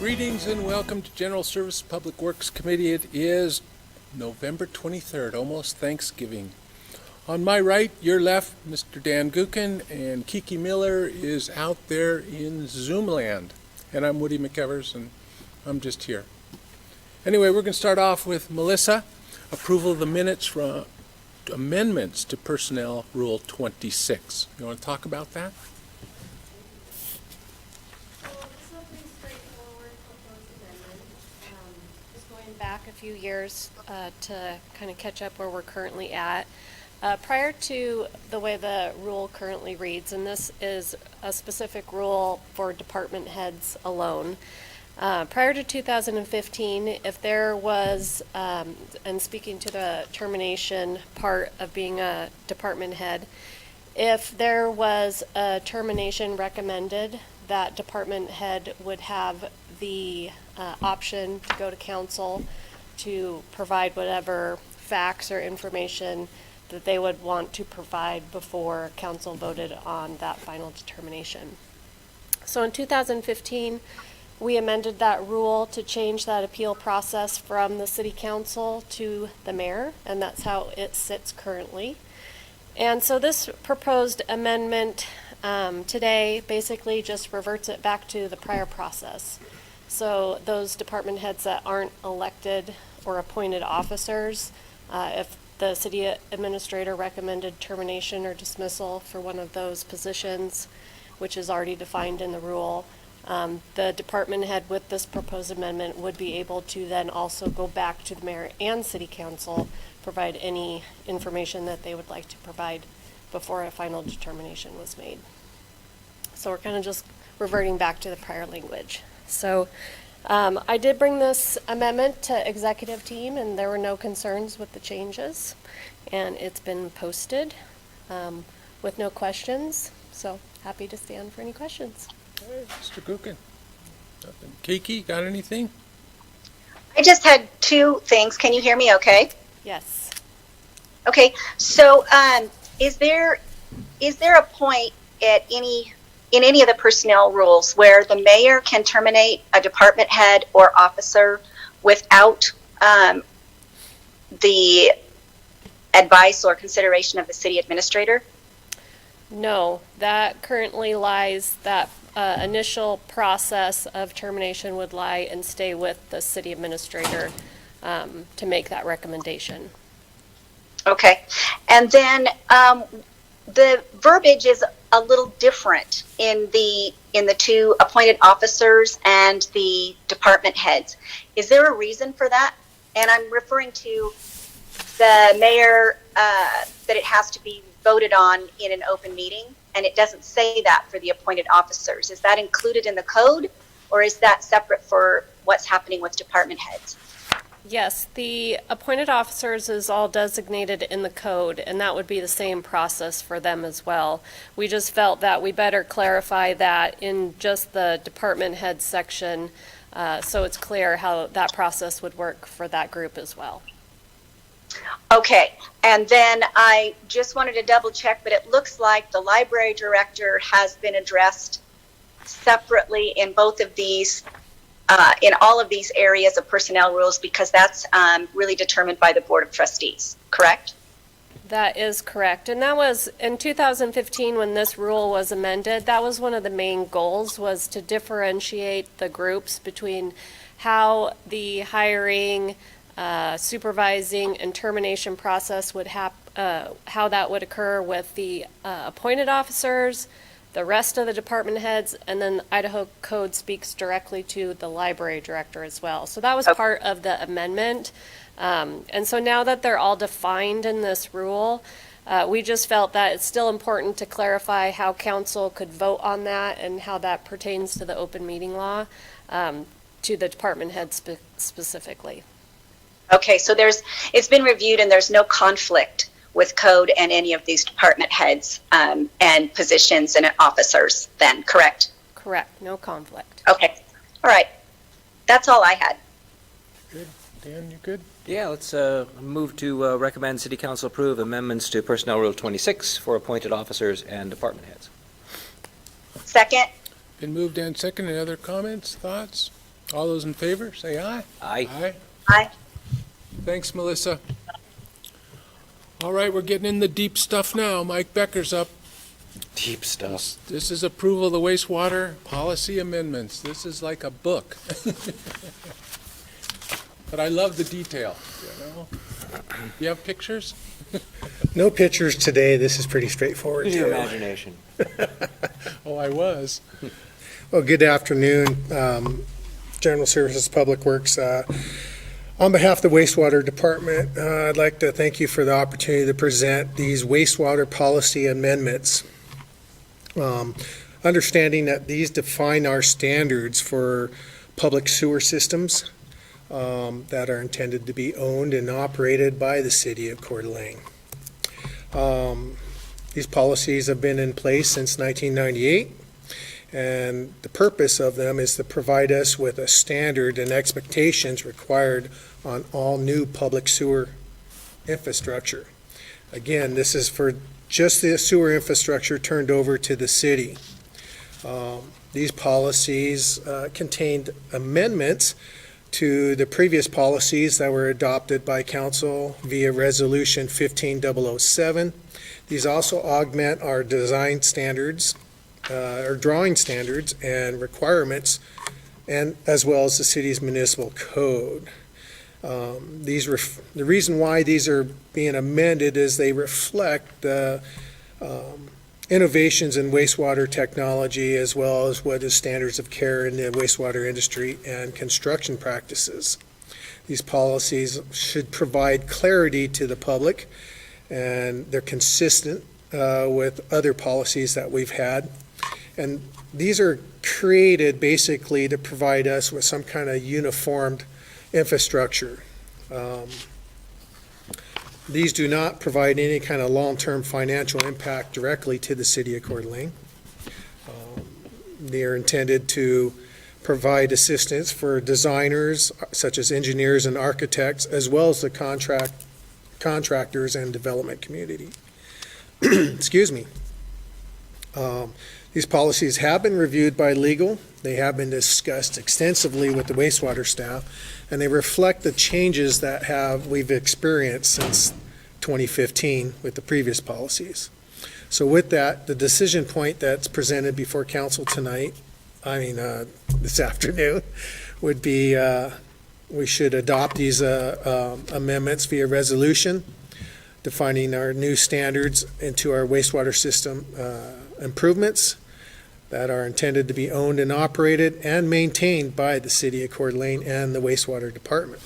Greetings and welcome to General Service Public Works Committee. It is November 23rd, almost Thanksgiving. On my right, your left, Mr. Dan Gookin, and Kiki Miller is out there in Zoomland. And I'm Woody McEvers, and I'm just here. Anyway, we're going to start off with Melissa. Approval of the minutes from amendments to Personnel Rule 26. You want to talk about that? Back a few years to kind of catch up where we're currently at. Prior to the way the rule currently reads, and this is a specific rule for department heads alone, prior to 2015, if there was, and speaking to the termination part of being a department head, if there was a termination recommended, that department head would have the option to go to council to provide whatever facts or information that they would want to provide before council voted on that final determination. So in 2015, we amended that rule to change that appeal process from the city council to the mayor, and that's how it sits currently. And so this proposed amendment today basically just reverts it back to the prior process. So those department heads that aren't elected or appointed officers, if the city administrator recommended termination or dismissal for one of those positions, which is already defined in the rule, the department head with this proposed amendment would be able to then also go back to the mayor and city council, provide any information that they would like to provide before a final determination was made. So we're kind of just reverting back to the prior language. So I did bring this amendment to executive team, and there were no concerns with the changes, and it's been posted with no questions. So happy to stand for any questions. All right, Mr. Gookin. Nothing. Kiki, got anything? I just had two things. Can you hear me okay? Yes. Okay, so is there a point at in any of the personnel rules where the mayor can terminate a department head or officer without the advice or consideration of the city administrator? No, that currently lies, that initial process of termination would lie and stay with the city administrator to make that recommendation. Okay, and then the verbiage is a little different in the two appointed officers and the department heads. Is there a reason for that? And I'm referring to the mayor, that it has to be voted on in an open meeting, and it doesn't say that for the appointed officers. Is that included in the code, or is that separate for what's happening with department heads? Yes, the appointed officers is all designated in the code, and that would be the same process for them as well. We just felt that we better clarify that in just the department head section, so it's clear how that process would work for that group as well. Okay, and then I just wanted to double check, but it looks like the library director has been addressed separately in both of these, in all of these areas of personnel rules, because that's really determined by the Board of Trustees, correct? That is correct. And that was in 2015 when this rule was amended. That was one of the main goals, was to differentiate the groups between how the hiring, supervising, and termination process would how that would occur with the appointed officers, the rest of the department heads, and then Idaho Code speaks directly to the library director as well. So that was part of the amendment. And so now that they're all defined in this rule, we just felt that it's still important to clarify how council could vote on that and how that pertains to the open meeting law, to the department head specifically. Okay, so it's been reviewed and there's no conflict with code and any of these department heads and positions and officers then, correct? Correct, no conflict. Okay, all right. That's all I had. Good. Dan, you good? Yeah, let's move to recommend City Council approve amendments to Personnel Rule 26 for appointed officers and department heads. Second. Been moved and second. Any other comments, thoughts? All those in favor, say aye. Aye. Aye. Aye. Thanks, Melissa. All right, we're getting in the deep stuff now. Mike Becker's up. Deep stuff. This is approval of the wastewater policy amendments. This is like a book. But I love the detail, you know? You have pictures? No pictures today. This is pretty straightforward. Use your too. imagination. Oh, I was. Well, good afternoon, General Services Public Works. On behalf of the wastewater department, I'd like to thank you for the opportunity to present these wastewater policy amendments. Understanding that these define our standards for public sewer systems that are intended to be owned and operated by the city of Coeur d'Alene. These policies have been in place since 1998, and the purpose of them is to provide us with a standard and expectations required on all new public sewer infrastructure. Again, this is for just the sewer infrastructure turned over to the city. These policies contained amendments to the previous policies that were adopted by council via resolution 15007. These also augment our design standards, our drawing standards and requirements, and as well as the city's municipal code. The reason why these are being amended is they reflect the innovations in wastewater technology, as well as what is standards of care in the wastewater industry and construction practices. These policies should provide clarity to the public, and they're consistent with other policies that we've had. And these are created basically to provide us with some kind of uniformed infrastructure. These do not provide any kind of long-term financial impact directly to the city of Coeur d'Alene. They are intended to provide assistance for designers, such as engineers and architects, as well as the contractors and development community. Excuse me. These policies have been reviewed by legal. They have been discussed extensively with the wastewater staff, and they reflect the changes that we've experienced since 2015 with the previous policies. So with that, the decision point that's presented before council tonight, this afternoon, would be we should adopt these amendments via resolution, defining our new standards into our wastewater system improvements that are intended to be owned and operated and maintained by the city of Coeur d'Alene and the wastewater department.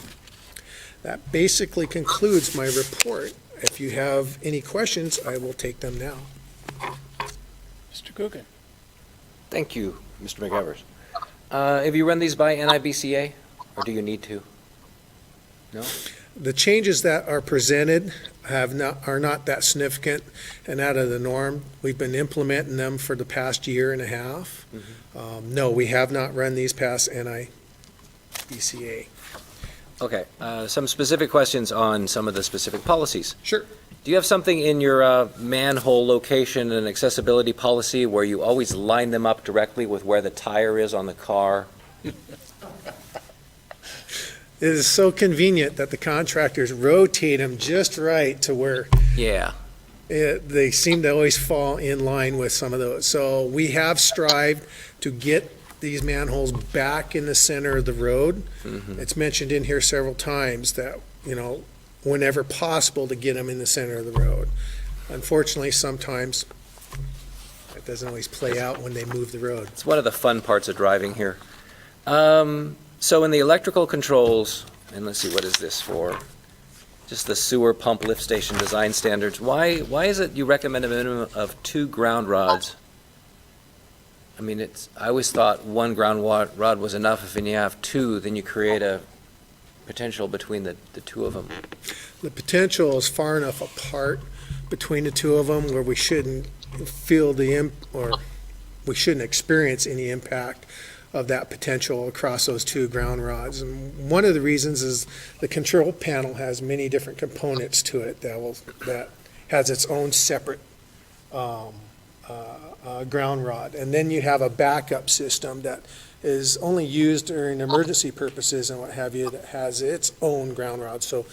That basically concludes my report. If you have any questions, I will take them now. Mr. Coogan? Thank you, Mr. McEvers. Have you run these by NIBCA, or do you need to? No? The changes that are presented are not that significant and out of the norm. We've been implementing them for the past year and a half. No, we have not run these past NIBCA. Okay, some specific questions on some of the specific policies. Sure. Do you have something in your manhole location and accessibility policy where you always line them up directly with where the tire is on the car? It is so convenient that the contractors rotate them just right to where Yeah. they seem to always fall in line with some of those. So we have strived to get these manholes back in the center of the road. It's mentioned in here several times that, whenever possible, to get them in the center of the road. Unfortunately, sometimes it doesn't always play out when they move the road. It's one of the fun parts of driving here. So in the electrical controls, and let's see, what is this for? Just the sewer pump lift station design standards. Why is it you recommend a minimum of 2 ground rods? I mean, I always thought 1 ground rod was enough. If you have 2, then you create a potential between the 2 of them. The potential is far enough apart between the 2 of them where we shouldn't feel we shouldn't experience any impact of that potential across those 2 ground rods. And one of the reasons is the control panel has many different components to it that has its own separate ground rod. And then you have a backup system that is only used during emergency purposes and what have you, that has its own ground rod. So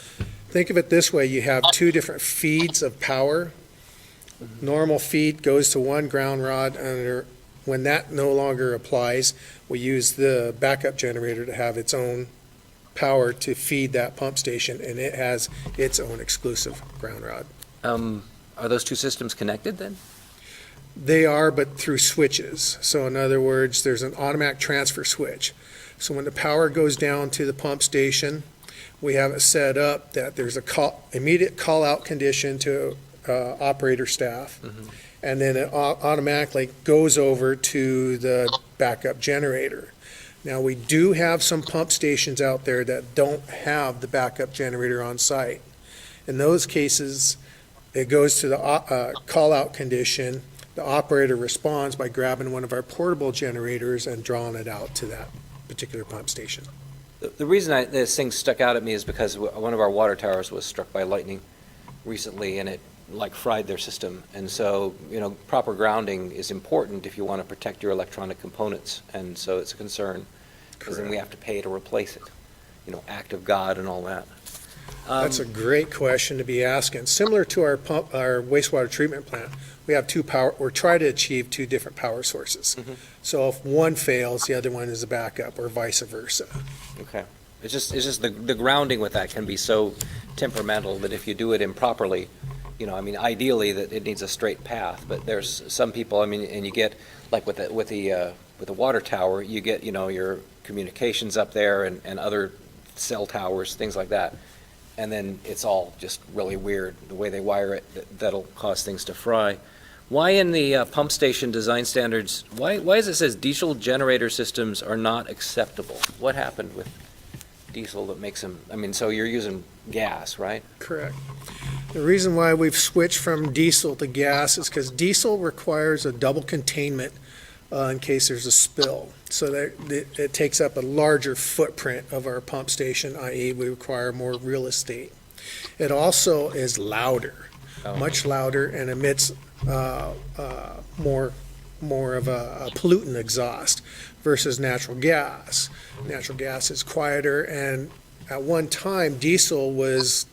think of it this way, you have two different feeds of power. Normal feed goes to one ground rod, and when that no longer applies, we use the backup generator to have its own power to feed that pump station, and it has its own exclusive ground rod. Are those two systems connected then? They are, but through switches. So in other words, there's an automatic transfer switch. So when the power goes down to the pump station, we have it set up that there's a immediate call-out condition to operator staff, and then it automatically goes over to the backup generator. Now, we do have some pump stations out there that don't have the backup generator on site. In those cases, it goes to the call-out condition. The operator responds by grabbing one of our portable generators and drawing it out to that particular pump station. The reason this thing stuck out at me is because one of our water towers was struck by lightning recently, and it fried their system. And so, proper grounding is important if you want to protect your electronic components. And so it's a concern, because then we have to pay to replace it. Act of God and all that. That's a great question to be asking. Similar to our wastewater treatment plant, we have we're trying to achieve two different power sources. So if one fails, the other one is a backup, or vice versa. Okay. It's just the grounding with that can be so temperamental that if you do it improperly, ideally that it needs a straight path, but there's some people, and you get, like with the water tower, you get, your communications up there and other cell towers, things like that. And then it's all just really weird, the way they wire it, that'll cause things to fry. Why in the pump station design standards, why is it says diesel generator systems are not acceptable? What happened with diesel that makes them, so you're using gas, right? Correct. The reason why we've switched from diesel to gas is because diesel requires a double containment in case there's a spill. So that it takes up a larger footprint of our pump station, i.e. we require more real estate. It also is louder, much louder, and emits more of a pollutant exhaust versus natural gas. Natural gas is quieter, and at one time diesel was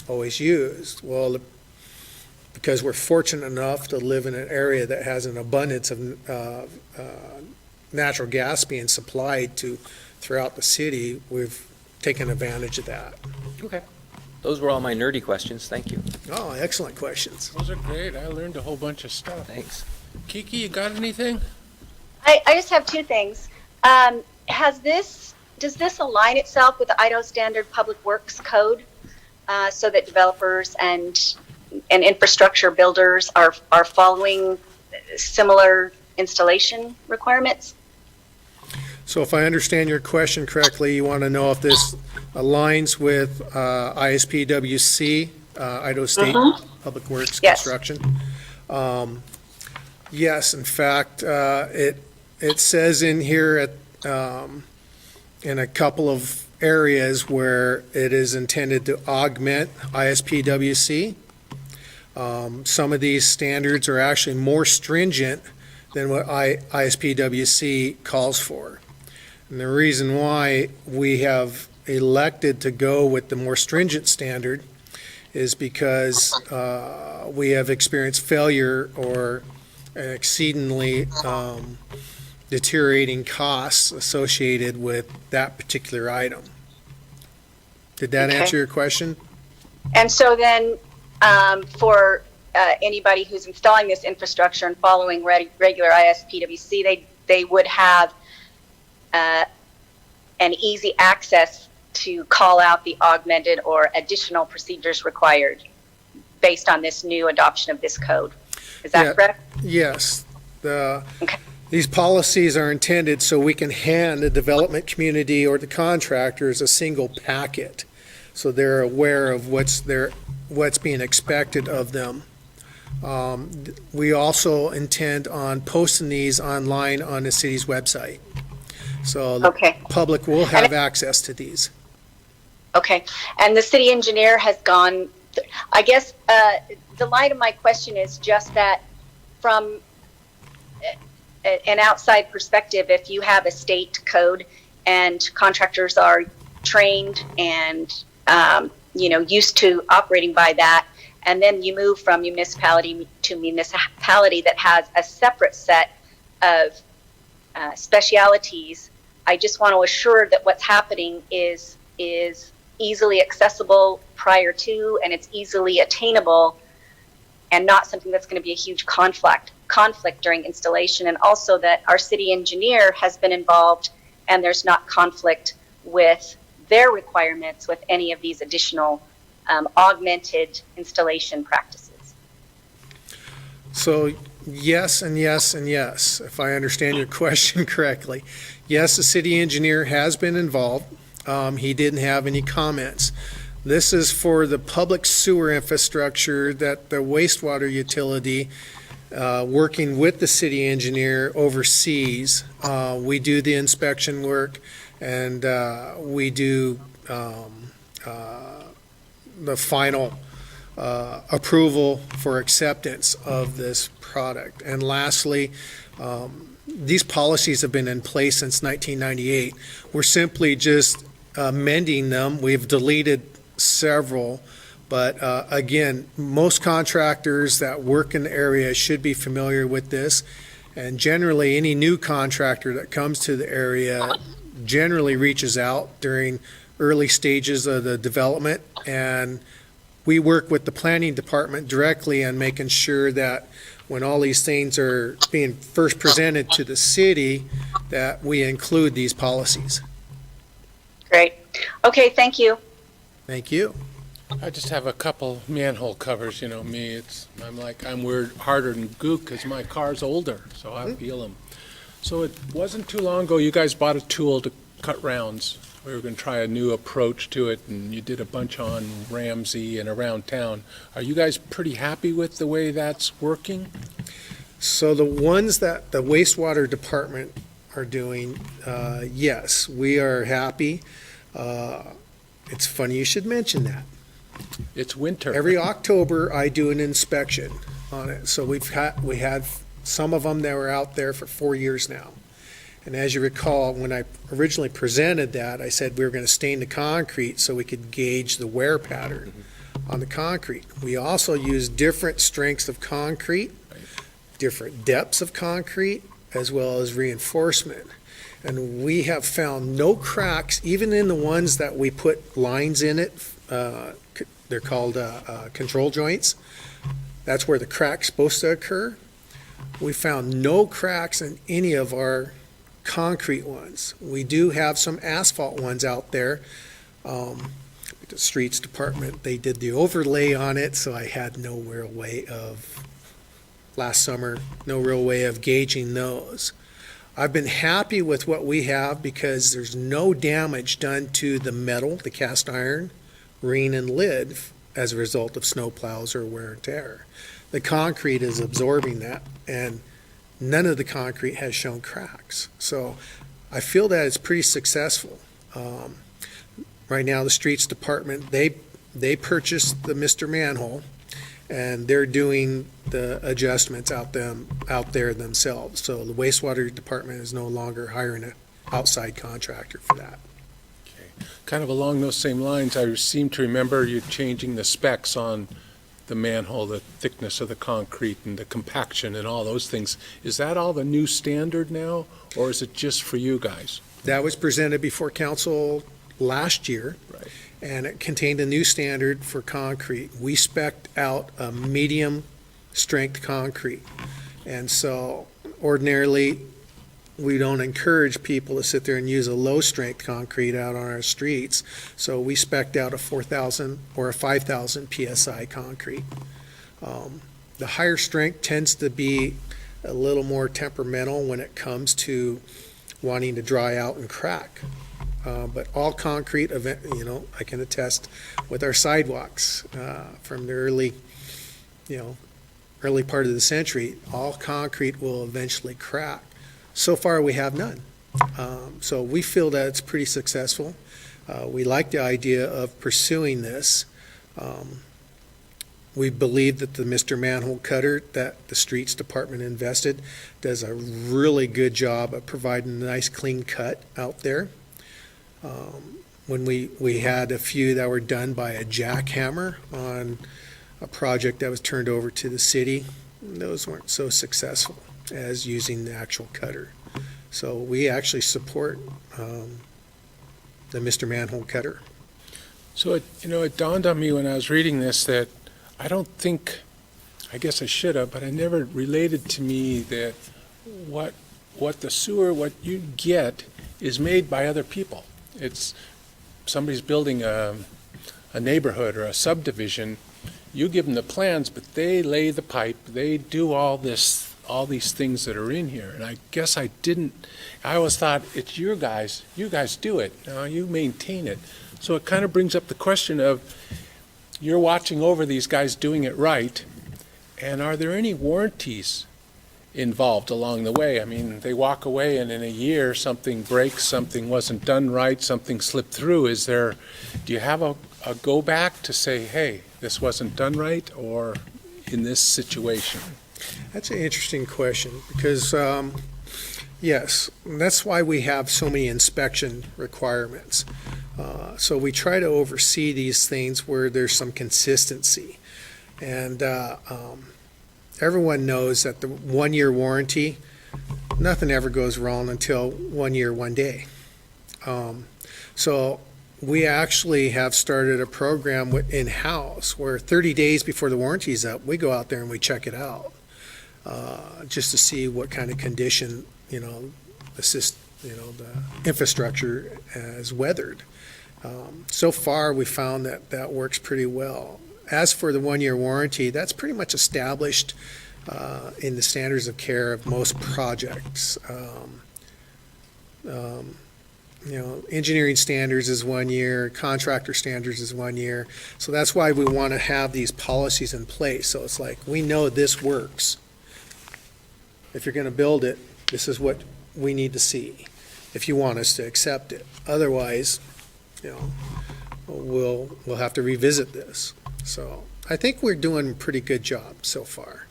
always used. Well, because we're fortunate enough to live in an area that has an abundance of natural gas being supplied to throughout the city, we've taken advantage of that. Okay. Those were all my nerdy questions. Thank you. Oh, excellent questions. Those are great. I learned a whole bunch of stuff. Thanks. Kiki, you got anything? I just have two things. Does this align itself with the Idaho Standard Public Works Code so that developers and infrastructure builders are following similar installation requirements? So if I understand your question correctly, you want to know if this aligns with ISPWC, Idaho State Public Works Yes. Construction. Yes, in fact, it says in here in a couple of areas where it is intended to augment ISPWC. Some of these standards are actually more stringent than what ISPWC calls for. And the reason why we have elected to go with the more stringent standard is because we have experienced failure or exceedingly deteriorating costs associated with that particular item. Did that Okay. answer your question? And so then for anybody who's installing this infrastructure and following regular ISPWC, they would have an easy access to call out the augmented or additional procedures required based on this new adoption of this code. Is that correct? Yes. Okay. These policies are intended so we can hand the development community or the contractors a single packet, so they're aware of what's being expected of them. We also intend on posting these online on the city's website. So the Okay. public will have access to these. Okay. And the city engineer has gone, I guess the line of my question is just that from an outside perspective, if you have a state code and contractors are trained and used to operating by that, and then you move from municipality to municipality that has a separate set of specialities, I just want to assure that what's happening is easily accessible prior to, and it's easily attainable, and not something that's going to be a huge conflict during installation, and also that our city engineer has been involved and there's not conflict with their requirements with any of these additional augmented installation practices. So yes and yes and yes, if I understand your question correctly. Yes, the city engineer has been involved. He didn't have any comments. This is for the public sewer infrastructure that the wastewater utility, working with the city engineer, oversees. We do the inspection work, and we do the final approval for acceptance of this product. And lastly, these policies have been in place since 1998. We're simply just amending them. We've deleted several, but again, most contractors that work in the area should be familiar with this. And generally, any new contractor that comes to the area generally reaches out during early stages of the development, and we work with the planning department directly on making sure that when all these things are being first presented to the city, that we include these policies. Great. Okay, thank you. Thank you. I just have a couple manhole covers, me, I'm weird, harder than gook because my car's older, so I feel them. So it wasn't too long ago, you guys bought a tool to cut rounds. We were going to try a new approach to it, and you did a bunch on Ramsey and around town. Are you guys pretty happy with the way that's working? So the ones that the wastewater department are doing, yes, we are happy. It's funny you should mention that. It's winter. Every October, I do an inspection on it. So we had some of them that were out there for 4 years now. And as you recall, when I originally presented that, I said we were going to stain the concrete so we could gauge the wear pattern on the concrete. We also use different strengths of concrete, different depths of concrete, as well as reinforcement. And we have found no cracks, even in the ones that we put lines in it. They're called control joints. That's where the crack's supposed to occur. We found no cracks in any of our concrete ones. We do have some asphalt ones out there. The streets department, they did the overlay on it, so I had no real way of, last summer, no real way of gauging those. I've been happy with what we have because there's no damage done to the metal, the cast iron, ring, and lid as a result of snow plows or wear and tear. The concrete is absorbing that, and none of the concrete has shown cracks. So I feel that it's pretty successful. Right now, the streets department, they purchased the Mr. Manhole, and they're doing the adjustments out there themselves. So the wastewater department is no longer hiring an outside contractor for that. Kind of along those same lines, I seem to remember you changing the specs on the manhole, the thickness of the concrete and the compaction and all those things. Is that all the new standard now, or is it just for you guys? That was presented before council last year. Right. And it contained a new standard for concrete. We spec'd out a medium strength concrete. And so ordinarily, we don't encourage people to sit there and use a low strength concrete out on our streets. So we spec'd out a 4,000 or a 5,000 PSI concrete. The higher strength tends to be a little more temperamental when it comes to wanting to dry out and crack. But all concrete, I can attest with our sidewalks from the early part of the century, all concrete will eventually crack. So far, we have none. So we feel that it's pretty successful. We like the idea of pursuing this. We believe that the Mr. Manhole Cutter that the Streets Department invested does a really good job of providing a nice clean cut out there. When we had a few that were done by a jackhammer on a project that was turned over to the city, those weren't so successful as using the actual cutter. So we actually support the Mr. Manhole Cutter. So it dawned on me when I was reading this that I don't think, I guess I should have, but I never related to me that what the sewer, what you get, is made by other people. It's somebody's building a neighborhood or a subdivision. You give them the plans, but they lay the pipe. They do all these things that are in here. And I guess I always thought it's your guys. You guys do it. Now you maintain it. So it kind of brings up the question of you're watching over these guys doing it right, and are there any warranties involved along the way? I mean, they walk away and in a year something breaks, something wasn't done right, something slipped through. Do you have a go back to say, hey, this wasn't done right, or in this situation? That's an interesting question because, yes, that's why we have so many inspection requirements. So we try to oversee these things where there's some consistency. And everyone knows that the 1 year warranty, nothing ever goes wrong until 1 year, 1 day. So we actually have started a program in-house where 30 days before the warranty is up, we go out there and we check it out just to see what kind of condition, the infrastructure has weathered. So far, we found that works pretty well. As for the 1 year warranty, that's pretty much established in the standards of care of most projects. Engineering standards is 1 year, contractor standards is 1 year. So that's why we want to have these policies in place. So it's like, we know this works. If you're going to build it, this is what we need to see if you want us to accept it. Otherwise, we'll have to revisit this. So I think we're doing a pretty good job so far.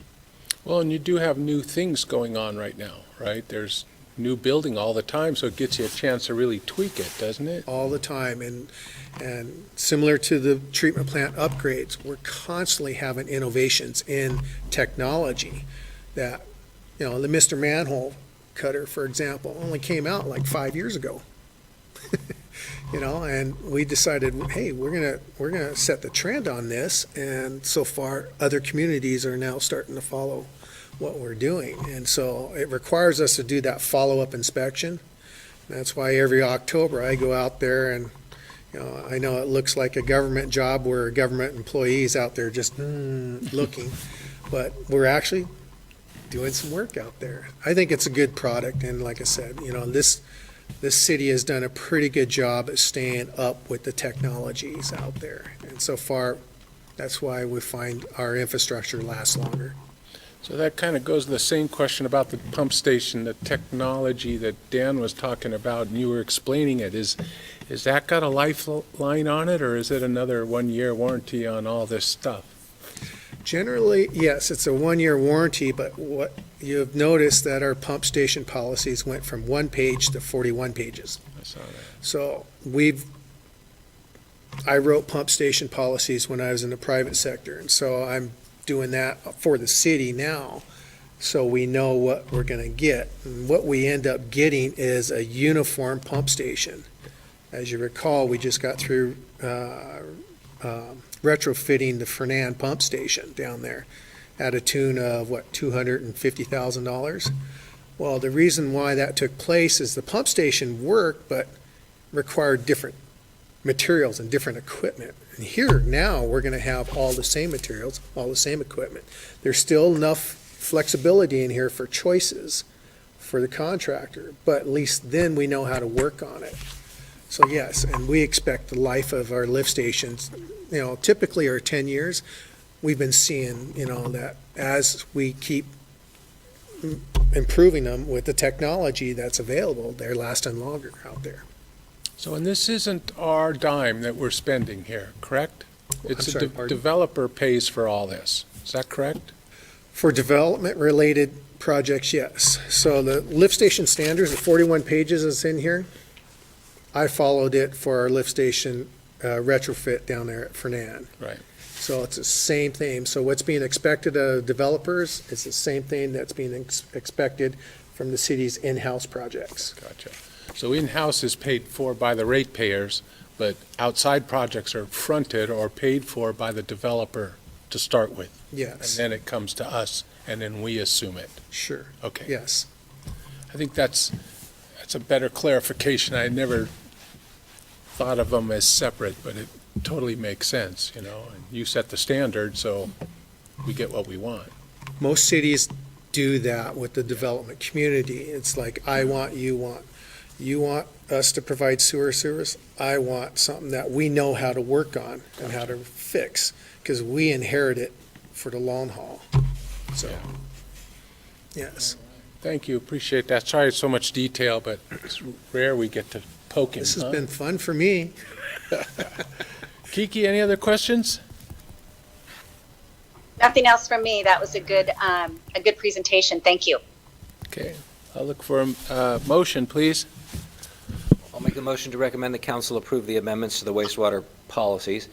Well, and you do have new things going on right now, right? There's new building all the time, so it gets you a chance to really tweak it, doesn't it? All the time. And similar to the treatment plant upgrades, we're constantly having innovations in technology that, the Mr. Manhole Cutter, for example, only came out like 5 years ago. And we decided, hey, we're gonna set the trend on this, and so far other communities are now starting to follow what we're doing, and so it requires us to do that follow-up inspection. That's why every October I go out there and I know it looks like a government job where a government employee is out there just looking, but we're actually doing some work out there. I think it's a good product, and like I said, this city has done a pretty good job at staying up with the technologies out there. And so far, that's why we find our infrastructure lasts longer. So that kind of goes to the same question about the pump station, the technology that Dan was talking about, and you were explaining it. Is that got a lifeline on it, or is it another 1 year warranty on all this stuff? Generally, yes, it's a 1 year warranty, but what you've noticed that our pump station policies went from 1 page to 41 pages. I saw that. So I wrote pump station policies when I was in the private sector, and so I'm doing that for the city now, so we know what we're going to get. And what we end up getting is a uniform pump station. As you recall, we just got through retrofitting the Fernan pump station down there at a tune of, $250,000? Well, the reason why that took place is the pump station worked, but required different materials and different equipment. And here now we're going to have all the same materials, all the same equipment. There's still enough flexibility in here for choices for the contractor, but at least then we know how to work on it. So yes, and we expect the life of our lift stations, typically are 10 years. We've been seeing, that as we keep improving them with the technology that's available, they're lasting longer out there. So, and this isn't our dime that we're spending here, correct? It's sorry, a pardon? developer pays for all this. Is that correct? For development-related projects, yes. So the lift station standards, the 41 pages that's in here, I followed it for our lift station retrofit down there at Fernan. Right. So it's the same thing. So what's being expected of developers is the same thing that's being expected from the city's in-house projects. Gotcha. So in-house is paid for by the ratepayers, but outside projects are fronted or paid for by the developer to start with. And Yes, then it comes to us, and then we assume it. sure, Okay. yes. I think that's a better clarification. I never thought of them as separate, but it totally makes sense, you know? And you set the standard, so we get what we want. Most cities do that with the development community. It's like, I want, you want. You want us to provide sewer service, I want something that we know how to work on and how to fix, because we inherit it for the long haul. So, yes. Thank you, appreciate that. Sorry it's so much detail, but it's rare we get to poke him, This has huh? been fun for me. Kiki, any other questions? Nothing else from me. That was a good presentation. Thank you. Okay, I'll look for a motion, please. I'll make the motion to recommend the council approve the amendments to the wastewater policies,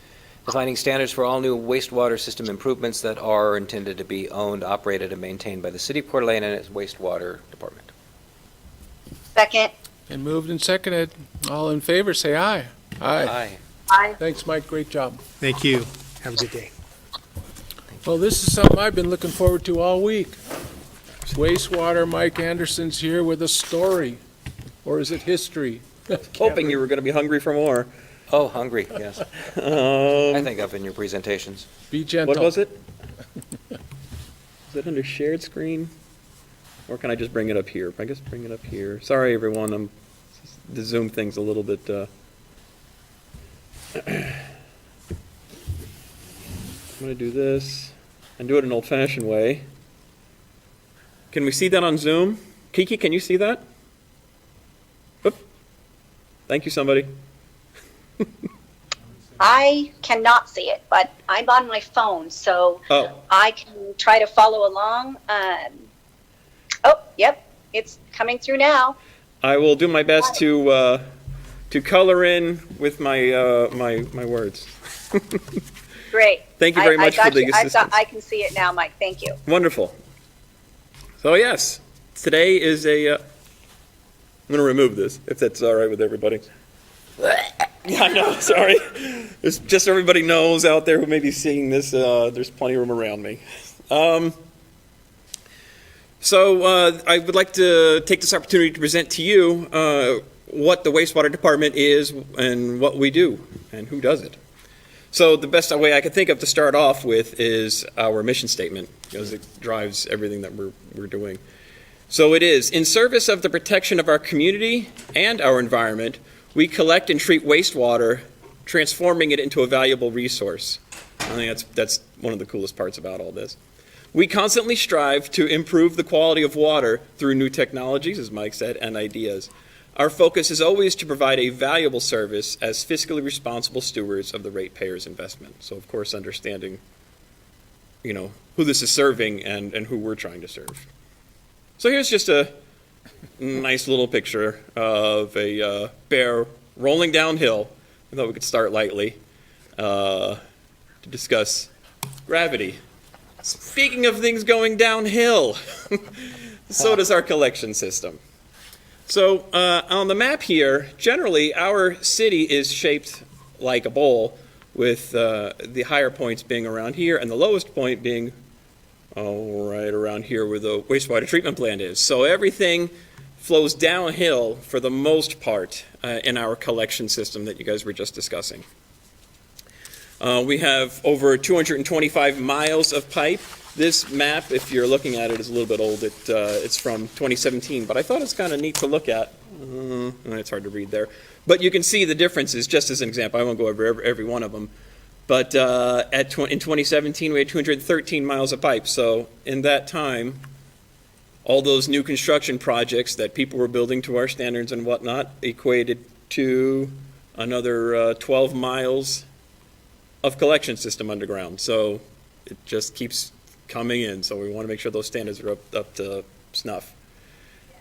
defining standards for all new wastewater system improvements that are intended to be owned, operated, and maintained by the city of Coeur d'Alene and its wastewater department. Second. And moved and seconded. All in favor, say aye. Aye. Aye. Thanks, Mike, great job. Thank you. Have a good day. Well, this is something I've been looking forward to all week. Wastewater, Mike Anderson's here with a story. Or is it history? Hoping you were going to be hungry for more. Oh, hungry, yes. I think of in your presentations. Be gentle. What was it? Is it under shared screen? Or can I just bring it up here? I guess bring it up here. Sorry, everyone. The Zoom thing's a little bit. I'm going to do this and do it an old-fashioned way. Can we see that on Zoom? Kiki, can you see that? Oop. Thank you, somebody. I cannot see it, but I'm on my phone, so I can try to follow along. Oh, yep, it's coming through now. I will do my best to color in with my my words. Great. Thank you very much for the assistance. I can see it now, Mike. Thank you. Wonderful. So yes, today is a. I'm going to remove this if that's all right with everybody. Yeah, I know. Sorry. It's just so everybody knows out there who may be seeing this. There's plenty of room around me. So I would like to take this opportunity to present to you what the wastewater department is and what we do and who does it. So the best way I could think of to start off with is our mission statement, because it drives everything that we're doing. So it is, in service of the protection of our community and our environment, we collect and treat wastewater, transforming it into a valuable resource. I think that's one of the coolest parts about all this. We constantly strive to improve the quality of water through new technologies, as Mike said, and ideas. Our focus is always to provide a valuable service as fiscally responsible stewards of the ratepayers' investment. So, of course, understanding, who this is serving and who we're trying to serve. So here's just a nice little picture of a bear rolling downhill. I thought we could start lightly to discuss gravity. Speaking of things going downhill, so does our collection system. So on the map here, generally our city is shaped like a bowl, with the higher points being around here and the lowest point being right around here where the wastewater treatment plant is. So everything flows downhill for the most part in our collection system that you guys were just discussing. We have over 225 miles of pipe. This map, if you're looking at it, is a little bit old. It's from 2017, but I thought it's kind of neat to look at. It's hard to read there. But you can see the differences, just as an example. I won't go over every one of them. But in 2017, we had 213 miles of pipe. So in that time, all those new construction projects that people were building to our standards and whatnot equated to another 12 miles of collection system underground. So it just keeps coming in. So we want to make sure those standards are up to snuff.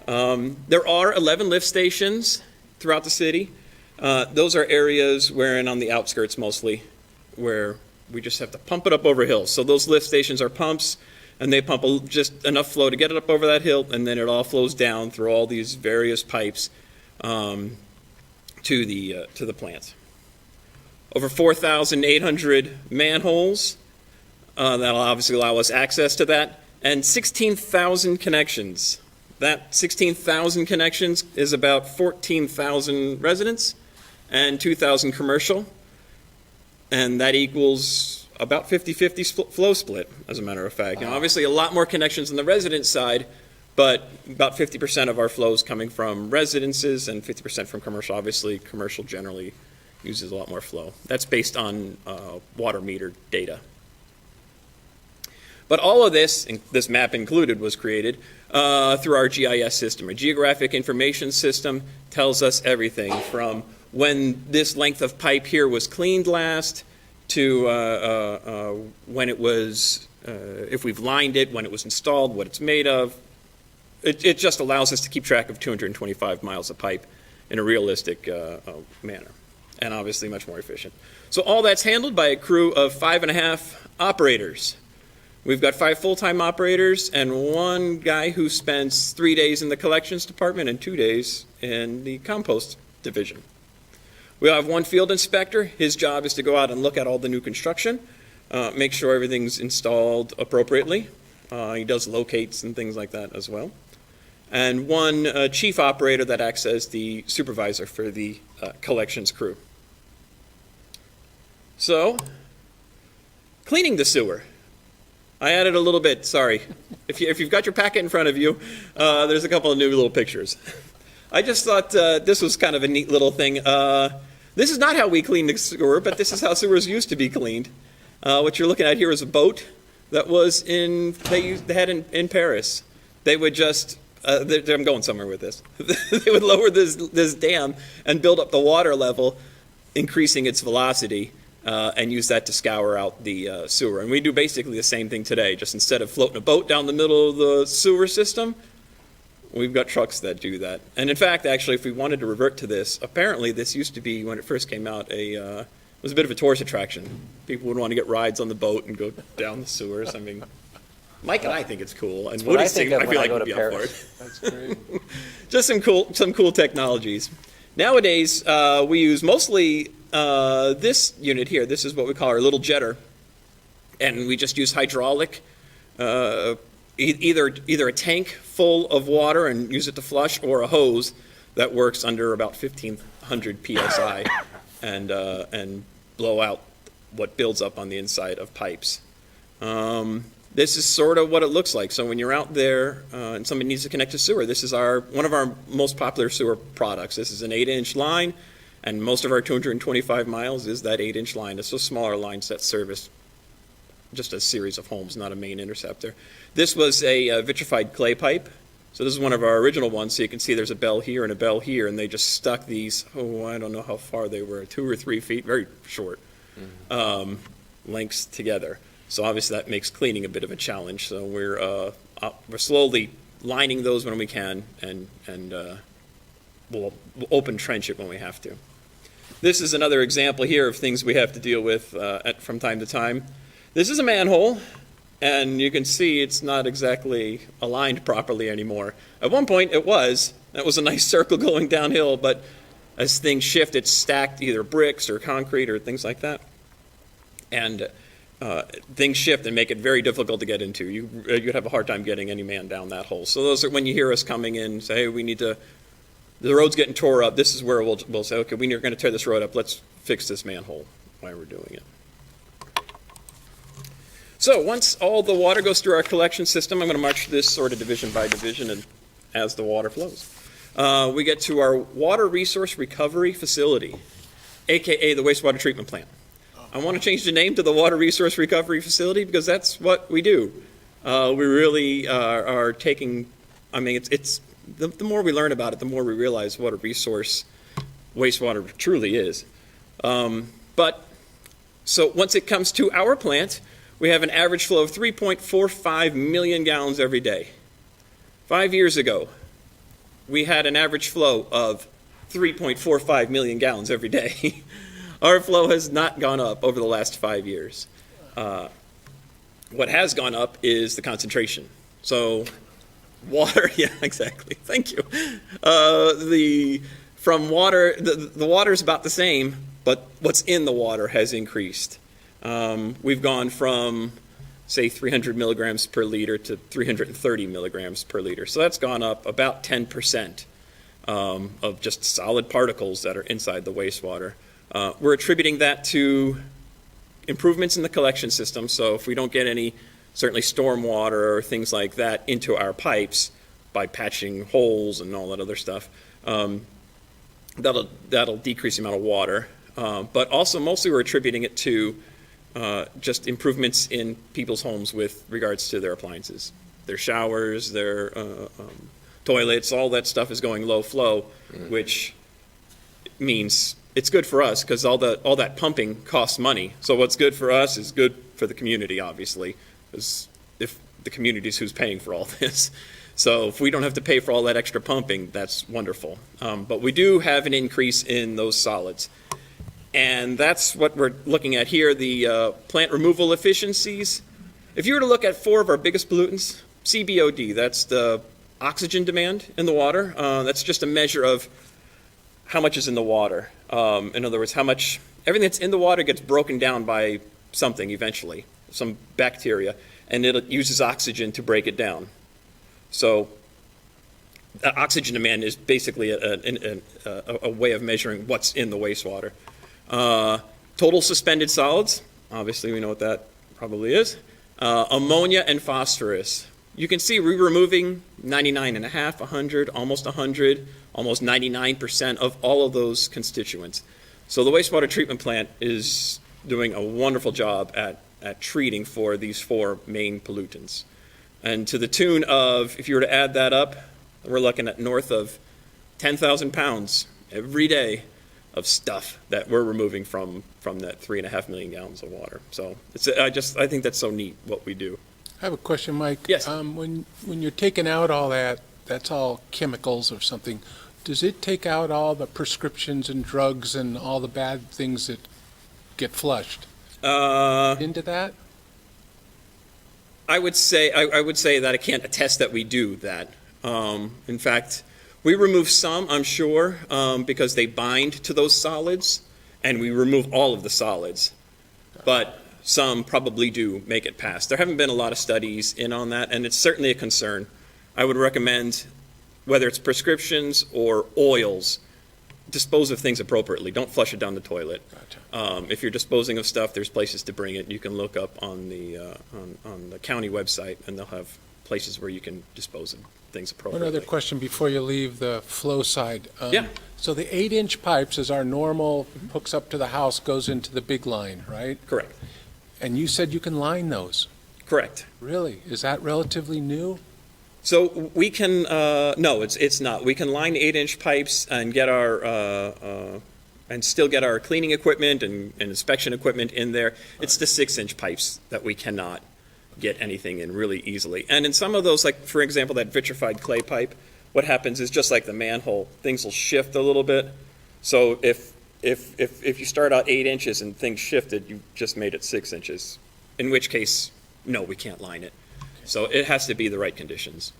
There are 11 lift stations throughout the city. Those are areas wherein on the outskirts mostly, where we just have to pump it up over hills. So those lift stations are pumps, and they pump just enough flow to get it up over that hill, and then it all flows down through all these various pipes to the plants. Over 4,800 manholes. That'll obviously allow us access to that, and 16,000 connections. That 16,000 connections is about 14,000 residents and 2,000 commercial, and that equals about 50-50 flow split, as a matter of fact. Now, obviously, a lot more connections on the resident side, but about 50% of our flow is coming from residences and 50% from commercial. Obviously, commercial generally uses a lot more flow. That's based on water meter data. But all of this, this map included, was created through our GIS system. A geographic information system tells us everything from when this length of pipe here was cleaned last to when it was, if we've lined it, when it was installed, what it's made of. It just allows us to keep track of 225 miles of pipe in a realistic manner, and obviously much more efficient. So all that's handled by a crew of 5.5 operators. We've got 5 full-time operators and 1 guy who spends 3 days in the collections department and 2 days in the compost division. We have 1 field inspector. His job is to go out and look at all the new construction, make sure everything's installed appropriately. He does locates and things like that as well. And 1 chief operator that acts as the supervisor for the collections crew. So, cleaning the sewer. I added a little bit, sorry. If you've got your packet in front of you, there's a couple of new little pictures. I just thought this was kind of a neat little thing. This is not how we clean the sewer, but this is how sewers used to be cleaned. What you're looking at here is a boat that was they had in Paris. They would just, I'm going somewhere with this. They would lower this dam and build up the water level, increasing its velocity. And use that to scour out the sewer. And we do basically the same thing today, just instead of floating a boat down the middle of the sewer system, we've got trucks that do that. And in fact, actually, if we wanted to revert to this, apparently this used to be, when it first came out, it was a bit of a tourist attraction. People would want to get rides on the boat and go down the sewers. I mean, Mike and I think it's cool, and what I Woody's think I of feel when I like go would to be up for Paris. it. That's great. Just some cool technologies. Nowadays, we use mostly this unit here. This is what we call our little jetter, and we just use hydraulic, either a tank full of water and use it to flush, or a hose that works under about 1,500 psi and blow out what builds up on the inside of pipes. This is sort of what it looks like. So when you're out there and somebody needs to connect to sewer, this is one of our most popular sewer products. This is an 8-inch line, and most of our 225 miles is that 8-inch line. It's those smaller lines that service just a series of homes, not a main interceptor. This was a vitrified clay pipe. So this is one of our original ones. So you can see there's a bell here and a bell here, and they just stuck these, I don't know how far they were, 2 or 3 feet, very short, lengths together. So obviously that makes cleaning a bit of a challenge. So we're slowly lining those when we can, and we'll open trench it when we have to. This is another example here of things we have to deal with from time to time. This is a manhole, and you can see it's not exactly aligned properly anymore. At one point it was. That was a nice circle going downhill, but as things shift, it's stacked either bricks or concrete or things like that. And things shift and make it very difficult to get into. You'd have a hard time getting any man down that hole. So those are when you hear us coming in, say, hey, we need to, the road's getting tore up. This is where we'll say, okay, we're going to tear this road up. Let's fix this manhole while we're doing it. So once all the water goes through our collection system, I'm going to march this sort of division by division and as the water flows. We get to our water resource recovery facility, AKA the wastewater treatment plant. I want to change the name to the Water Resource Recovery Facility because that's what we do. We really are taking, I mean, it's the more we learn about it, the more we realize what a resource wastewater truly is. But So once it comes to our plant, we have an average flow of 3.45 million gallons every day. 5 years ago, we had an average flow of 3.45 million gallons every day. Our flow has not gone up over the last 5 years. What has gone up is the concentration. So water, yeah, exactly. Thank you. The water is about the same, but what's in the water has increased. We've gone from, say, 300 milligrams per liter to 330 milligrams per liter. So that's gone up about 10% of just solid particles that are inside the wastewater. We're attributing that to improvements in the collection system. So if we don't get any, certainly stormwater or things like that into our pipes by patching holes and all that other stuff, that'll decrease the amount of water. But also mostly we're attributing it to just improvements in people's homes with regards to their appliances. Their showers, their toilets, all that stuff is going low flow, which means it's good for us because all that pumping costs money. So what's good for us is good for the community, obviously, because if the community is who's paying for all this. So if we don't have to pay for all that extra pumping, that's wonderful. But we do have an increase in those solids. And that's what we're looking at here, the plant removal efficiencies. If you were to look at 4 of our biggest pollutants, CBOD, that's the oxygen demand in the water. That's just a measure of how much is in the water. In other words, everything that's in the water gets broken down by something eventually, some bacteria, and it uses oxygen to break it down. So oxygen demand is basically a way of measuring what's in the wastewater. Total suspended solids, obviously we know what that probably is. Ammonia and phosphorus. You can see we're removing 99.5, 100, almost 100, almost 99% of all of those constituents. So the wastewater treatment plant is doing a wonderful job at treating for these 4 main pollutants. And to the tune of, if you were to add that up, we're looking at north of 10,000 pounds every day of stuff that we're removing from that 3.5 million gallons of water. So I think that's so neat what we do. I have a question, Mike. Yes. When you're taking out all that, that's all chemicals or something. Does it take out all the prescriptions and drugs and all the bad things that get flushed into that? I would say that I can't attest that we do that. In fact, we remove some, I'm sure, because they bind to those solids, and we remove all of the solids. But some probably do make it past. There haven't been a lot of studies in on that, and it's certainly a concern. I would recommend, whether it's prescriptions or oils, dispose of things appropriately. Don't flush it down the toilet. Gotcha. If you're disposing of stuff, there's places to bring it. You can look up on the county website, and they'll have places where you can dispose of things appropriately. One other question before you leave the flow side. Yeah. So the 8-inch pipes is our normal, hooks up to the house, goes into the big line, right? Correct. And you said you can line those. Correct. Really? Is that relatively new? So we can, no, it's not. We can line 8-inch pipes and get and still get our cleaning equipment and inspection equipment in there. It's the 6-inch pipes that we cannot get anything in really easily. And in some of those, like for example, that vitrified clay pipe, what happens is just like the manhole, things will shift a little bit. So if you start out 8 inches and things shifted, you just made it 6 inches. In which case, no, we can't line it. So it has to be the right conditions.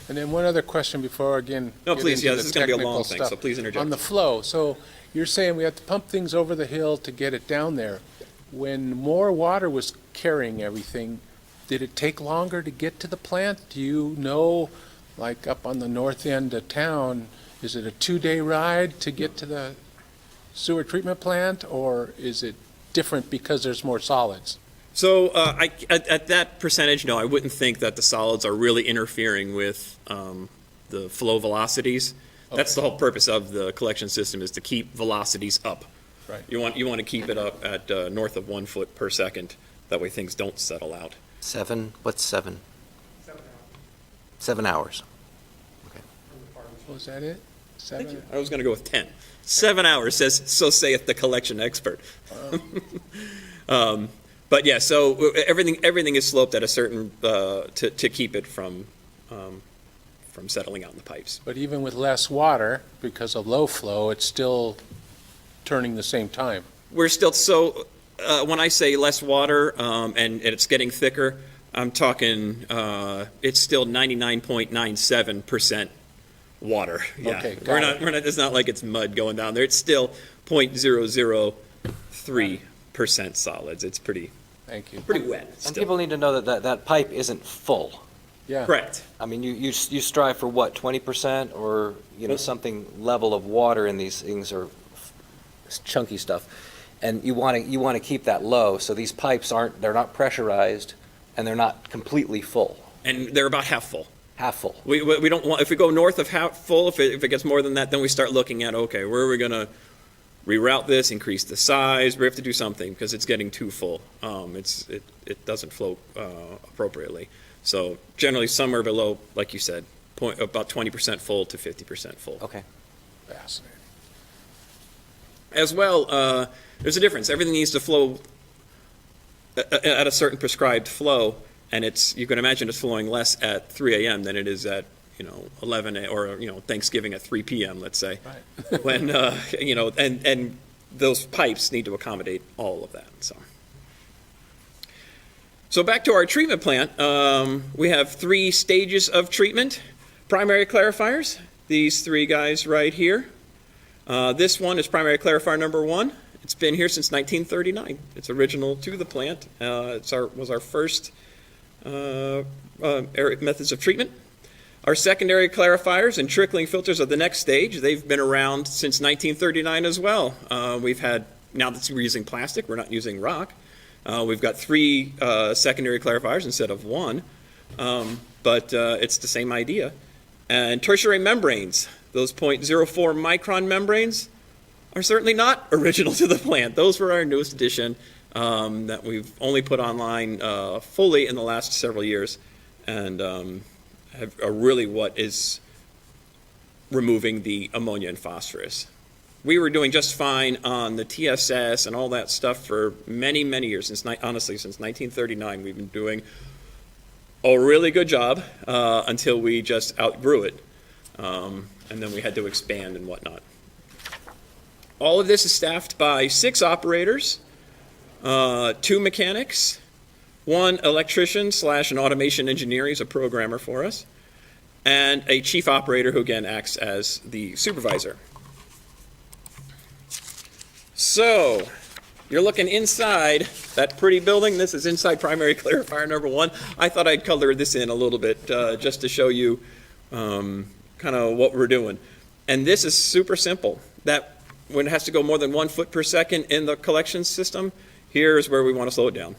And then one other question before, again, No, get please, into yeah, the this is going to be a technical long thing, stuff. so please interject. On the flow, so you're saying we have to pump things over the hill to get it down there. When more water was carrying everything, did it take longer to get to the plant? Do you know, like up on the north end of town, is it a 2-day ride to get to the sewer treatment plant, or is it different because there's more solids? So at that percentage, no, I wouldn't think that the solids are really interfering with the flow velocities. That's the whole purpose of the collection system, is to keep velocities up. Right. You want to keep it up at north of 1 foot per second. That way things don't settle out. 7? What's 7? 7 hours. Was that it? 7? I was going to go with 10. 7 hours, so saith the collection expert. But yeah, so everything is sloped at a certain to keep it from settling out in the pipes. But even with less water, because of low flow, it's still turning the same time. We're still when I say less water and it's getting thicker, I'm talking it's still 99.97% water. Yeah, Okay, got we're it. not. It's not like it's mud going down there. It's still 0.003% solids. It's pretty Thank you. wet. And Still. people need to know that pipe isn't full. Yeah. Correct. I mean, you strive for what, 20% or, something level of water in these things, or chunky stuff. And you want to keep that low, so these pipes they're not pressurized and they're not completely full, And they're about half full. half full. We don't want, if we go north of half full, if it gets more than that, then we start looking at, okay, where are we going to reroute this, increase the size? We have to do something because it's getting too full. It doesn't flow appropriately. So generally somewhere below, like you said, about 20% full to 50% full. Okay. Fascinating. As well, there's a difference. Everything needs to flow at a certain prescribed flow, and you can imagine it's flowing less at 3 a.m. than it is at 11 or Thanksgiving at 3 p.m. Let's say, Right. when and those pipes need to accommodate all of that. So back to our treatment plant, we have 3 stages of treatment. Primary clarifiers, these 3 guys right here. This one is primary clarifier number 1. It's been here since 1939. It's original to the plant. Was our first methods of treatment. Our secondary clarifiers and trickling filters are the next stage. They've been around since 1939 as well. We've had, now that we're using plastic, we're not using rock. We've got 3 secondary clarifiers instead of 1, but it's the same idea. And tertiary membranes, those 0.04 micron membranes, are certainly not original to the plant. Those were our newest addition that we've only put online fully in the last several years, and are really what is removing the ammonia and phosphorus. We were doing just fine on the TSS and all that stuff for many, many years. Since 1939, we've been doing a really good job until we just outgrew it. And then we had to expand and whatnot. All of this is staffed by 6 operators, 2 mechanics, 1 electrician / an automation engineer, he's a programmer for us, and a chief operator who again acts as the supervisor. So, you're looking inside that pretty building. This is inside primary clarifier number 1. I thought I'd color this in a little bit just to show you kind of what we're doing. And this is super simple. That when it has to go more than 1 foot per second in the collection system, here's where we want to slow it down.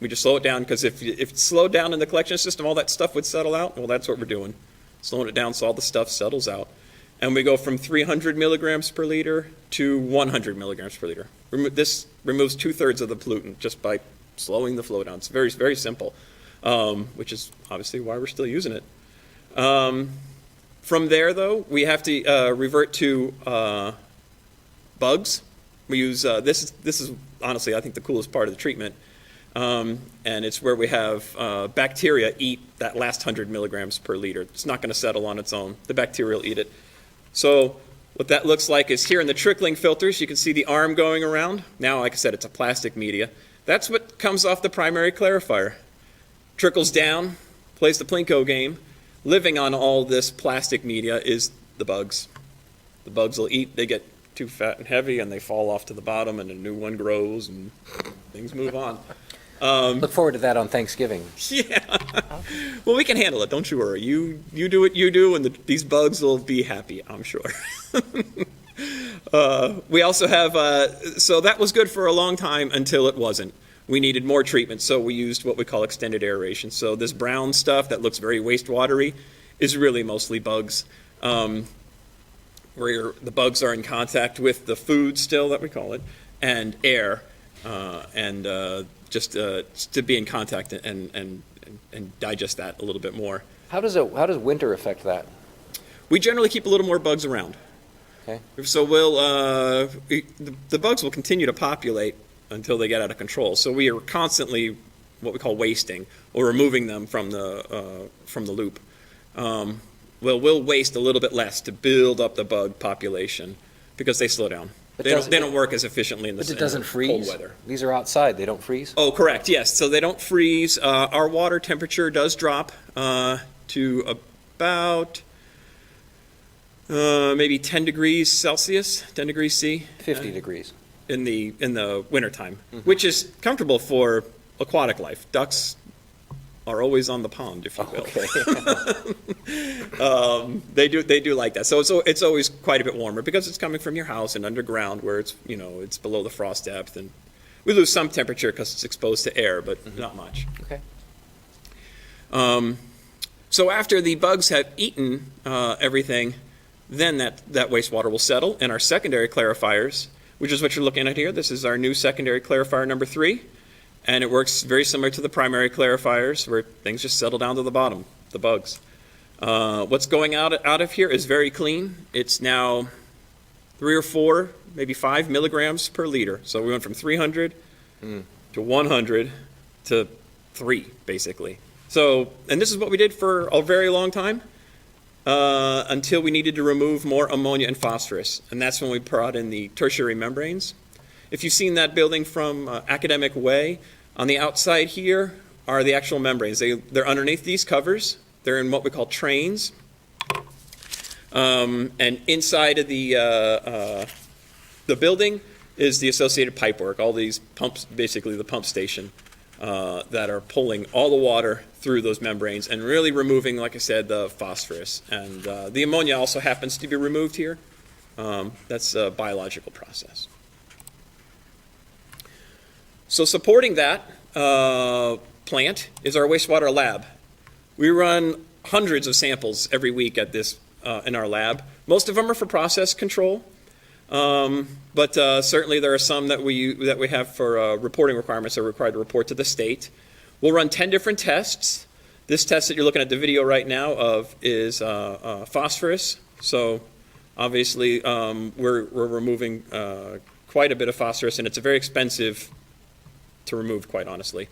We just slow it down because if it's slowed down in the collection system, all that stuff would settle out. Well, that's what we're doing. Slowing it down so all the stuff settles out. And we go from 300 milligrams per liter to 100 milligrams per liter. This removes 2/3 of the pollutant just by slowing the flow down. It's very, very simple, which is obviously why we're still using it. From there, though, we have to revert to bugs. We use this is honestly, I think, the coolest part of the treatment, and it's where we have bacteria eat that last 100 milligrams per liter. It's not going to settle on its own. The bacteria will eat it. So what that looks like is here in the trickling filters, you can see the arm going around. Now, like I said, it's a plastic media. That's what comes off the primary clarifier. Trickles down, plays the Plinko game. Living on all this plastic media is the bugs. The bugs will eat, they get too fat and heavy, and they fall off to the bottom, and a new one grows, and things move on. Look forward to that on Thanksgiving. Yeah. Well, we can handle it. Don't you worry. You do what you do, and these bugs will be happy, I'm sure. We also have, so that was good for a long time until it wasn't. We needed more treatment, so we used what we call extended aeration. So this brown stuff that looks very wastewatery is really mostly bugs, where the bugs are in contact with the food still, that we call it, and air, just to be in contact and digest that a little bit more. How does winter affect that? We generally keep a little more bugs around. Okay. So the bugs will continue to populate until they get out of control. So we are constantly what we call wasting, or removing them from the loop. We'll waste a little bit less to build up the bug population because they slow down. But They don't work as efficiently in the But it doesn't cold freeze? weather. These are outside, they don't freeze? Oh, correct, yes. So they don't freeze. Our water temperature does drop to about maybe 10 degrees Celsius, 10 degrees C. 50 degrees. In the wintertime, which is comfortable for aquatic life. Ducks are always on the pond, if you will. Okay. They do like that. So it's always quite a bit warmer because it's coming from your house and underground where it's it's below the frost depth, and we lose some temperature because it's exposed to air, but not much. Okay. So after the bugs have eaten everything, then that wastewater will settle in our secondary clarifiers, which is what you're looking at here. This is our new secondary clarifier number 3. And it works very similar to the primary clarifiers, where things just settle down to the bottom, the bugs. What's going out of here is very clean. It's now 3 or 4, maybe 5 milligrams per liter. So we went from 300 to 100 to 3, basically. So, and this is what we did for a very long time, until we needed to remove more ammonia and phosphorus. And that's when we brought in the tertiary membranes. If you've seen that building from Academic Way, on the outside here are the actual membranes. They're underneath these covers. They're in what we call trains. And inside of the building is the associated pipework, all these pumps, basically the pump station, that are pulling all the water through those membranes and really removing, like I said, the phosphorus. And the ammonia also happens to be removed here. That's a biological process. So supporting that plant is our wastewater lab. We run hundreds of samples every week at this in our lab. Most of them are for process control, but certainly there are some that we have for reporting requirements that are required to report to the state. We'll run 10 different tests. This test that you're looking at the video right now of is phosphorus. So obviously we're removing quite a bit of phosphorus, and it's a very expensive to remove, quite honestly.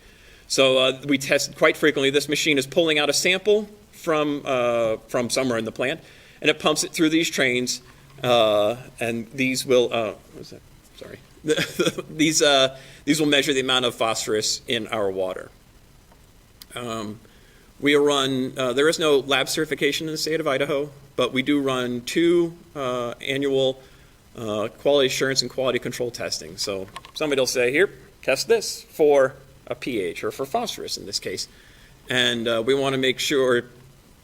So we test quite frequently. This machine is pulling out a sample from somewhere in the plant, and it pumps it through these trains, and these will sorry these will measure the amount of phosphorus in our water. We run there is no lab certification in the state of Idaho, but we do run 2 annual quality assurance and quality control testing. So somebody will say, here, test this for a pH, or for phosphorus in this case. And we want to make sure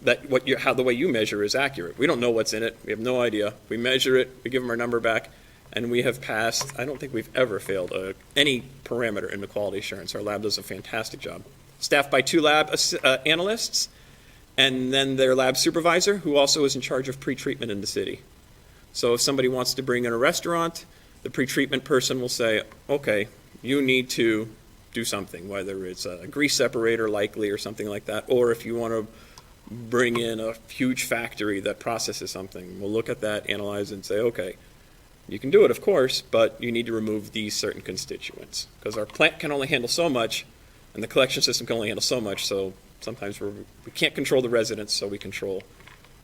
that how the way you measure is accurate. We don't know what's in it. We have no idea. We measure it. We give them our number back. And we have passed, I don't think we've ever failed any parameter in the quality assurance. Our lab does a fantastic job. Staffed by 2 lab analysts, and then their lab supervisor, who also is in charge of pre-treatment in the city. So if somebody wants to bring in a restaurant, the pre-treatment person will say, okay, you need to do something, whether it's a grease separator likely or something like that, or if you want to bring in a huge factory that processes something, we'll look at that, analyze it, and say, okay, you can do it, of course, but you need to remove these certain constituents, because our plant can only handle so much, and the collection system can only handle so much, so sometimes we can't control the residents, so we control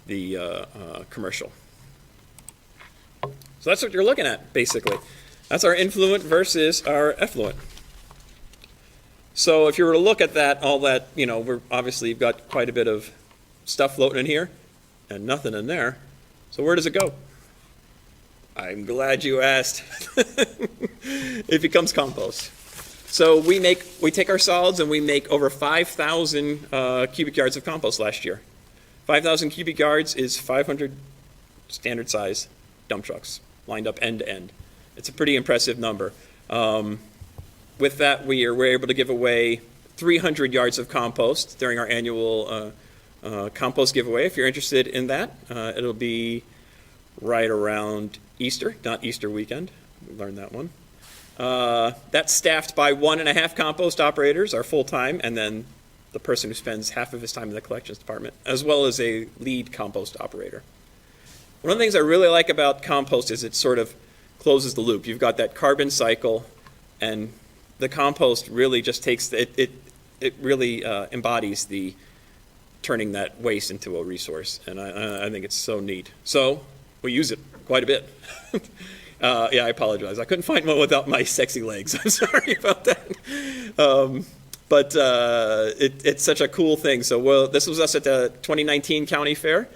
the commercial. So that's what you're looking at, basically. That's our influent versus our effluent. So if you were to look at that, all that, we're obviously you've got quite a bit of stuff floating in here and nothing in there. So where does it go? I'm glad you asked. It becomes compost. So we take our solids and we make over 5,000 cubic yards of compost last year. 5,000 cubic yards is 500 standard size dump trucks lined up end to end. It's a pretty impressive number. With that, we're able to give away 300 yards of compost during our annual compost giveaway. If you're interested in that, it'll be right around Easter, not Easter weekend. We learned that one. That's staffed by 1.5 compost operators, our full-time, and then the person who spends half of his time in the collections department, as well as a lead compost operator. One of the things I really like about compost is it sort of closes the loop. You've got that carbon cycle And the compost really just takes, it really embodies the turning that waste into a resource. And I think it's so neat. So we use it quite a bit. Yeah, I apologize. I couldn't find one without my sexy legs. I'm sorry about that. But it's such a cool thing. So this was us at the 2019 County Fair.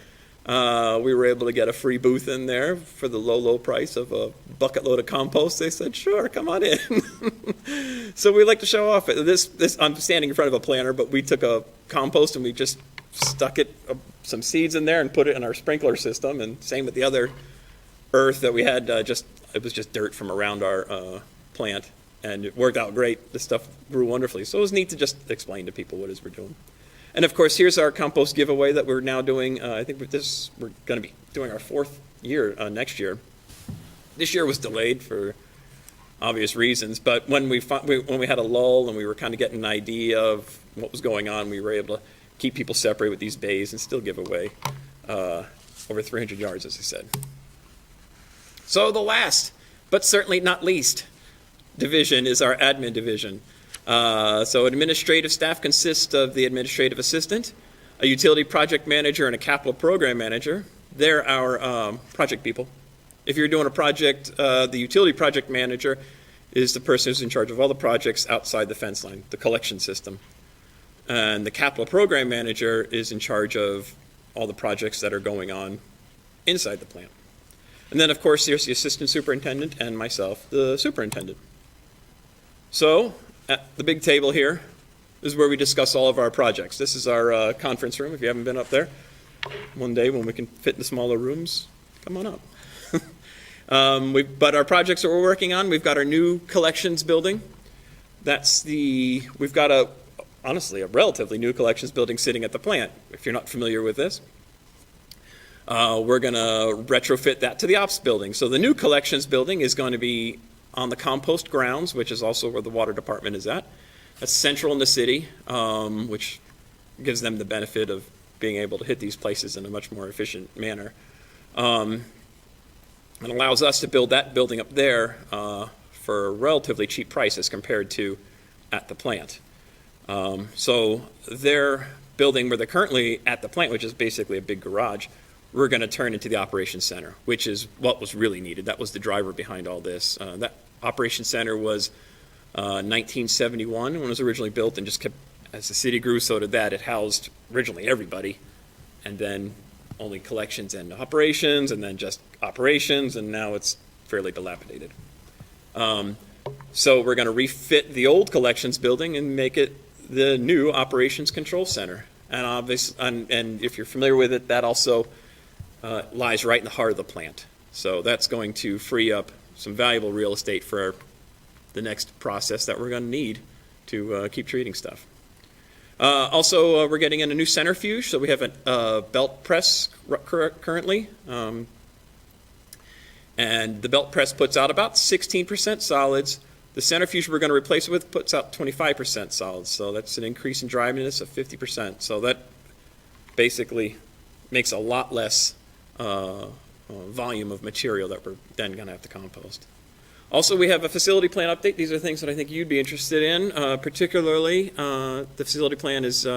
We were able to get a free booth in there for the low price of a bucket load of compost. They said, sure, come on in. So we like to show off. I'm standing in front of a planter, but we took a compost and we just stuck some seeds in there and put it in our sprinkler system. And same with the other earth that we had, it was just dirt from around our plant. And it worked out great. The stuff grew wonderfully. So it was neat to just explain to people what it is we're doing. And of course, here's our compost giveaway that we're now doing. I think we're going to be doing our 4th year next year. This year was delayed for obvious reasons, but when we had a lull and we were kind of getting an idea of what was going on, we were able to keep people separate with these bays and still give away over 300 yards, as I said. So the last, but certainly not least, division is our admin division. So administrative staff consists of the administrative assistant, a utility project manager, and a capital program manager. They're our project people. If you're doing a project, the utility project manager is the person who's in charge of all the projects outside the fence line, the collection system. And the capital program manager is in charge of all the projects that are going on inside the plant. And then, of course, there's the assistant superintendent and myself, the superintendent. So, at the big table here is where we discuss all of our projects. This is our conference room, if you haven't been up there. One day when we can fit in the smaller rooms, come on up. But our projects that we're working on, we've got our new collections building. We've got honestly, a relatively new collections building sitting at the plant, if you're not familiar with this. We're going to retrofit that to the ops building. So the new collections building is going to be on the compost grounds, which is also where the water department is at. That's central in the city, which gives them the benefit of being able to hit these places in a much more efficient manner. It allows us to build that building up there for a relatively cheap price as compared to at the plant. So their building where they're currently at the plant, which is basically a big garage, we're going to turn into the operations center, which is what was really needed. That was the driver behind all this. That operations center was 1971 when it was originally built, and just kept, as the city grew, so did that. It housed originally everybody, and then only collections and operations, and then just operations, and now it's fairly dilapidated. So we're going to refit the old collections building and make it the new operations control center. And if you're familiar with it, that also lies right in the heart of the plant. So that's going to free up some valuable real estate for the next process that we're going to need to keep treating stuff. Also, we're getting in a new centrifuge, so we have a belt press currently. And the belt press puts out about 16% solids. The centrifuge we're going to replace it with puts out 25% solids, so that's an increase in dryness of 50%. So that basically makes a lot less volume of material that we're then going to have to compost. Also, we have a facility plan update. These are things that I think you'd be interested in. Particularly, the facility plan is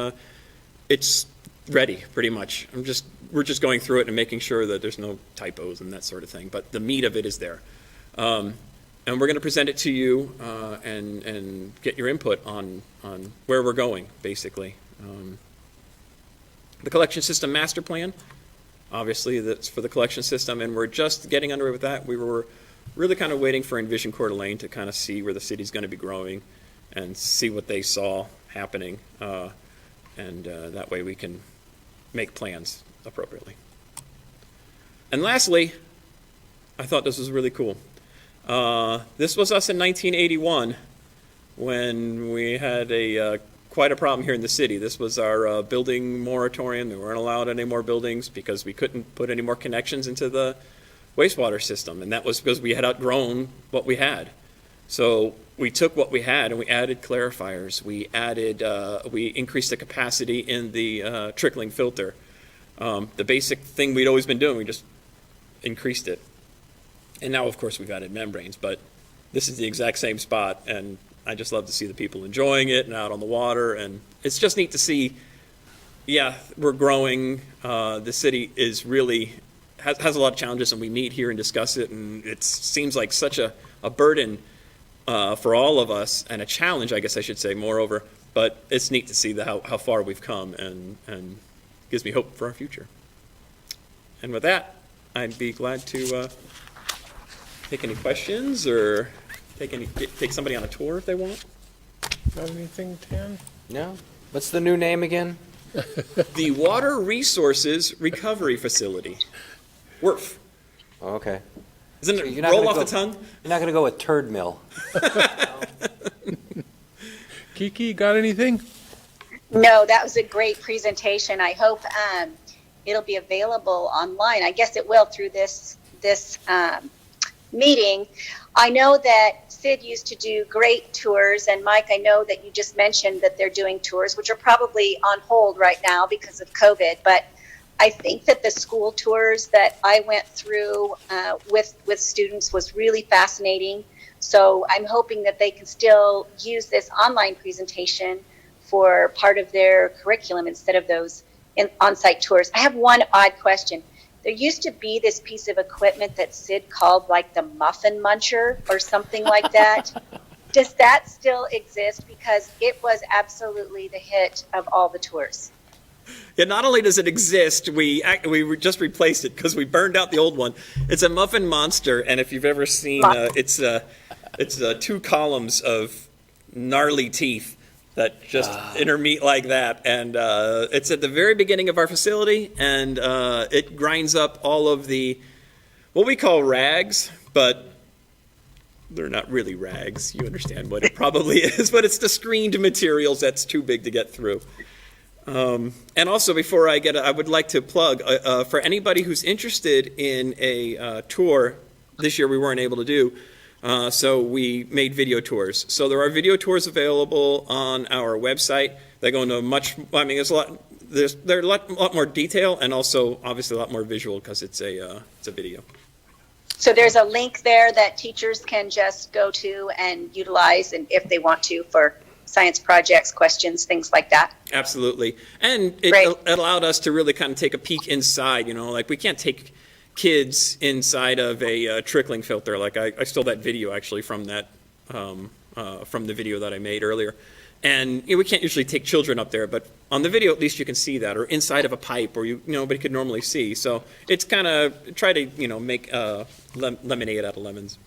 it's ready pretty much. We're just going through it and making sure that there's no typos and that sort of thing. But the meat of it is there, and we're going to present it to you and get your input on where we're going, basically. The collection system master plan. Obviously, that's for the collection system, and we're just getting underway with that. We were really kind of waiting for Envision Coeur d'Alene to kind of see where the city's going to be growing and see what they saw happening, and that way we can make plans appropriately. And lastly, I thought this was really cool. This was us in 1981 when we had quite a problem here in the city. This was our building moratorium. We weren't allowed any more buildings because we couldn't put any more connections into the wastewater system, and that was because we had outgrown what we had. So we took what we had and we added clarifiers. We increased the capacity in the trickling filter. The basic thing we'd always been doing, we just increased it. And now, of course, we've added membranes, but this is the exact same spot, and I just love to see the people enjoying it and out on the water, and it's just neat to see, yeah, we're growing, the city is really, has a lot of challenges, and we meet here and discuss it, and it seems like such a burden for all of us, and a challenge, I guess I should say, moreover, but it's neat to see how far we've come, and gives me hope for our future. And with that, I'd be glad to take any questions, or take somebody on a tour if they want. Got anything, Tan? No? What's the new name again? The Water Resources Recovery Facility. WRF. Oh, okay. Doesn't So it you're not roll gonna off go- the tongue? You're not going to go with Turd Mill. Kiki, got anything? No, that was a great presentation. I hope it'll be available online. I guess it will through this meeting. I know that Sid used to do great tours, and Mike, I know that you just mentioned that they're doing tours, which are probably on hold right now because of COVID, but I think that the school tours that I went through with students was really fascinating. So I'm hoping that they can still use this online presentation for part of their curriculum instead of those on-site tours. I have one odd question. There used to be this piece of equipment that Sid called like the muffin muncher or something like that. Does that still exist? Because it was absolutely the hit of all the tours. Yeah, not only does it exist, we just replaced it because we burned out the old one. It's a muffin monster, and if you've ever seen, it's 2 columns of gnarly teeth that just intermeet like that, and it's at the very beginning of our facility, and it grinds up all of the what we call rags, but they're not really rags. You understand what it probably is, but it's the screened materials that's too big to get through. And also, before I would like to plug for anybody who's interested in a tour. This year we weren't able to do, so we made video tours. So there are video tours available on our website. They go into there's a lot more detail, and also obviously a lot more visual because it's a video. So there's a link there that teachers can just go to and utilize, and if they want to, for science projects, questions, things like that. Absolutely. And it allowed us to really kind of take a peek inside, like we can't take kids inside of a trickling filter. Like I stole that video actually from that, from the video that I made earlier. And we can't usually take children up there, but on the video at least you can see that, or inside of a pipe where nobody could normally see. So it's kind of try to, make lemonade out of lemons.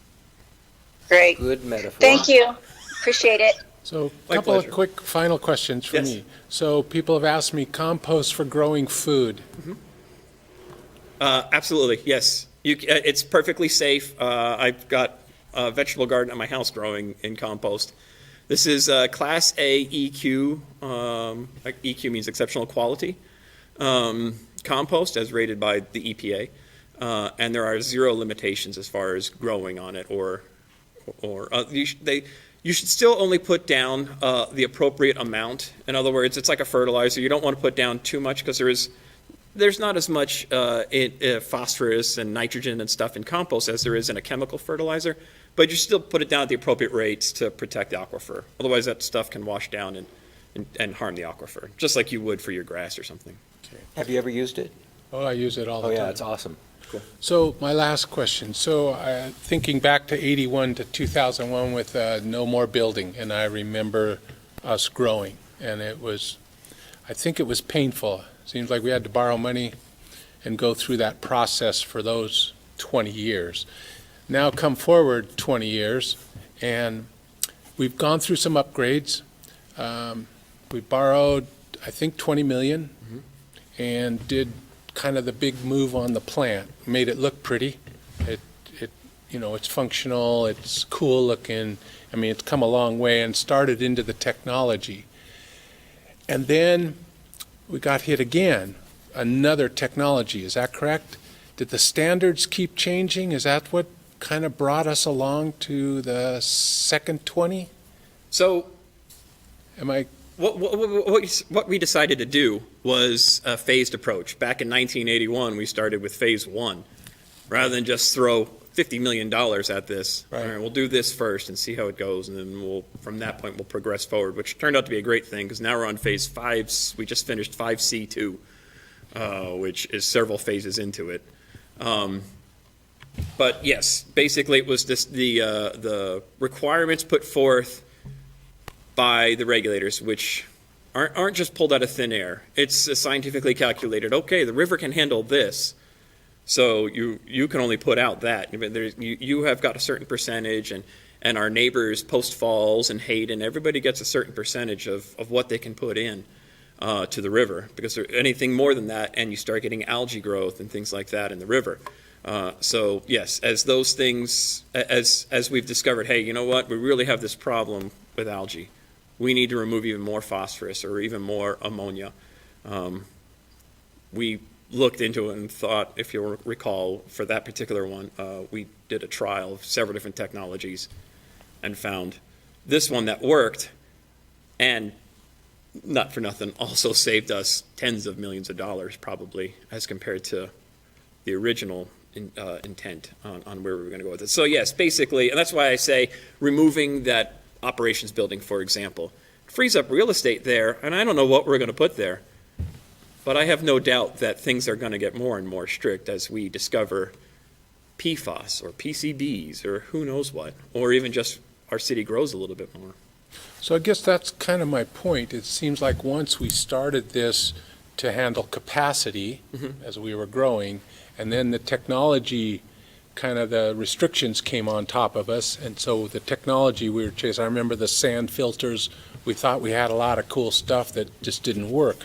Great. Good metaphor. Thank you. Appreciate it. So a My couple pleasure. of quick final questions for Yes. me. So people have asked me compost for growing food. Absolutely, yes. It's perfectly safe. I've got a vegetable garden at my house growing in compost. This is Class A EQ. EQ means exceptional quality compost, as rated by the EPA. And there are 0 limitations as far as growing on it, you should still only put down the appropriate amount. In other words, it's like a fertilizer. You don't want to put down too much because there's not as much phosphorus and nitrogen and stuff in compost as there is in a chemical fertilizer. But you still put it down at the appropriate rates to protect the aquifer. Otherwise, that stuff can wash down and harm the aquifer, just like you would for your grass or something. Have you ever used it? Oh, I use it all the Oh, time. yeah, it's awesome. So my last question. So thinking back to 81 to 2001 with no more building, and I remember us growing, and I think it was painful. Seems like we had to borrow money and go through that process for those 20 years. Now come forward 20 years, and we've gone through some upgrades. We borrowed, I think, 20 million, and did kind of the big move on the plant, made it look pretty. It's functional, it's cool looking. I mean, it's come a long way and started into the technology. And then we got hit again, another technology. Is that correct? Did the standards keep changing? Is that what kind of brought us along to the second 20? So Am I? what we decided to do was a phased approach. Back in 1981, we started with phase 1, rather than just throw $50 million at this. Right. All right, we'll do this first and see how it goes, and then from that point, we'll progress forward, which turned out to be a great thing, because now we're on phase 5. We just finished 5C2, which is several phases into it. But yes, basically it was just the requirements put forth by the regulators, which aren't just pulled out of thin air. It's scientifically calculated. Okay, the river can handle this, so you can only put out that. You have got a certain percentage, and our neighbors, Post Falls and Hayden, everybody gets a certain percentage of what they can put in to the river, because anything more than that, and you start getting algae growth and things like that in the river. So yes, as those things, as we've discovered, hey, you know what, we really have this problem with algae. We need to remove even more phosphorus or even more ammonia. We looked into it and thought, if you'll recall, for that particular one, we did a trial of several different technologies and found this one that worked, and not for nothing, also saved us tens of millions of dollars probably, as compared to the original intent on where we were going to go with it. So yes, basically, and that's why I say removing that operations building, for example, frees up real estate there, and I don't know what we're going to put there. But I have no doubt that things are going to get more and more strict as we discover PFAS or PCBs or who knows what, or even just our city grows a little bit more. So I guess that's kind of my point. It seems like once we started this to handle capacity as we were growing, and then the technology, kind of the restrictions came on top of us, and so the technology we were chasing, I remember the sand filters, we thought we had a lot of cool stuff that just didn't work.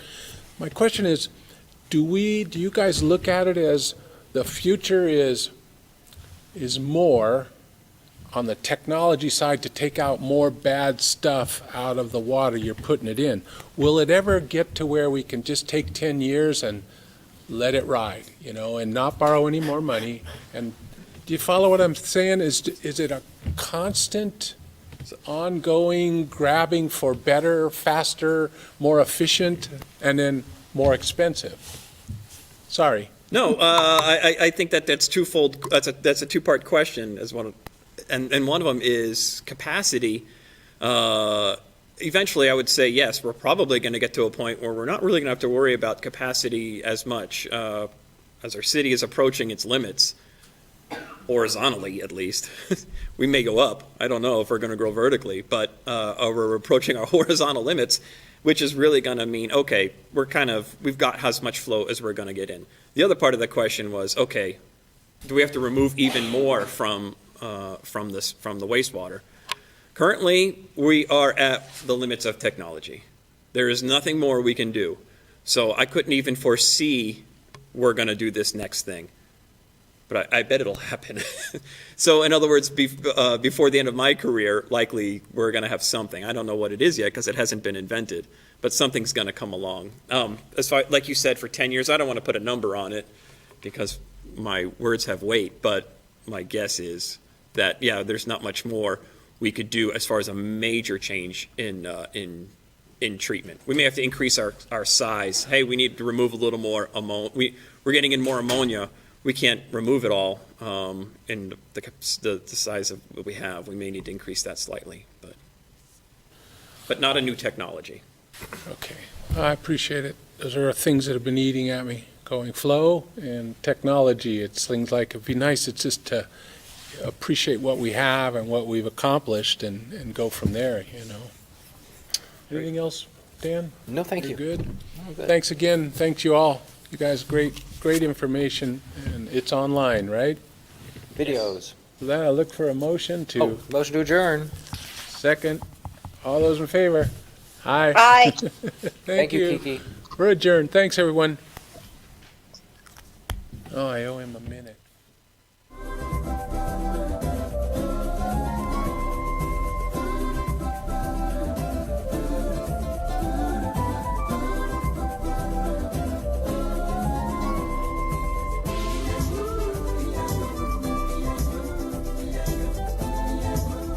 My question is, do you guys look at it as the future is more on the technology side to take out more bad stuff out of the water you're putting it in? Will it ever get to where we can just take 10 years and let it ride, and not borrow any more money? And do you follow what I'm saying? Is it a constant, ongoing grabbing for better, faster, more efficient, and then more expensive? Sorry. No, I think that's twofold. That's a two-part question. And one of them is capacity. Eventually, I would say yes. We're probably going to get to a point where we're not really going to have to worry about capacity as much as our city is approaching its limits, horizontally at least. We may go up. I don't know if we're going to grow vertically, but we're approaching our horizontal limits, which is really going to mean, okay, we've got as much flow as we're going to get in. The other part of the question was, okay, do we have to remove even more from the wastewater? Currently, we are at the limits of technology. There is nothing more we can do. So I couldn't even foresee we're going to do this next thing. But I bet it'll happen. So in other words, before the end of my career, likely we're going to have something. I don't know what it is yet because it hasn't been invented, but something's going to come along. As far, like you said, for 10 years, I don't want to put a number on it because my words have weight, but my guess is that, yeah, there's not much more we could do as far as a major change in treatment. We may have to increase our size. Hey, we need to remove a little more ammonia. We're getting in more ammonia. We can't remove it all in the size of what we have. We may need to increase that slightly, but not a new technology. Okay, I appreciate it. Those are things that have been eating at me, going flow and technology. It's things like, it'd be nice, it's just to appreciate what we have and what we've accomplished and go from there, Anything else, Dan? No, thank you. You're good? Oh, good. Thanks again. Thanks you all. You guys, great information, and it's online, right? Videos. With that, I look for a motion to Oh, motion to adjourn. second. All those in favor? Aye. Aye. Thank you, Kiki. We're adjourned. Thanks, everyone. Oh, I owe him a minute.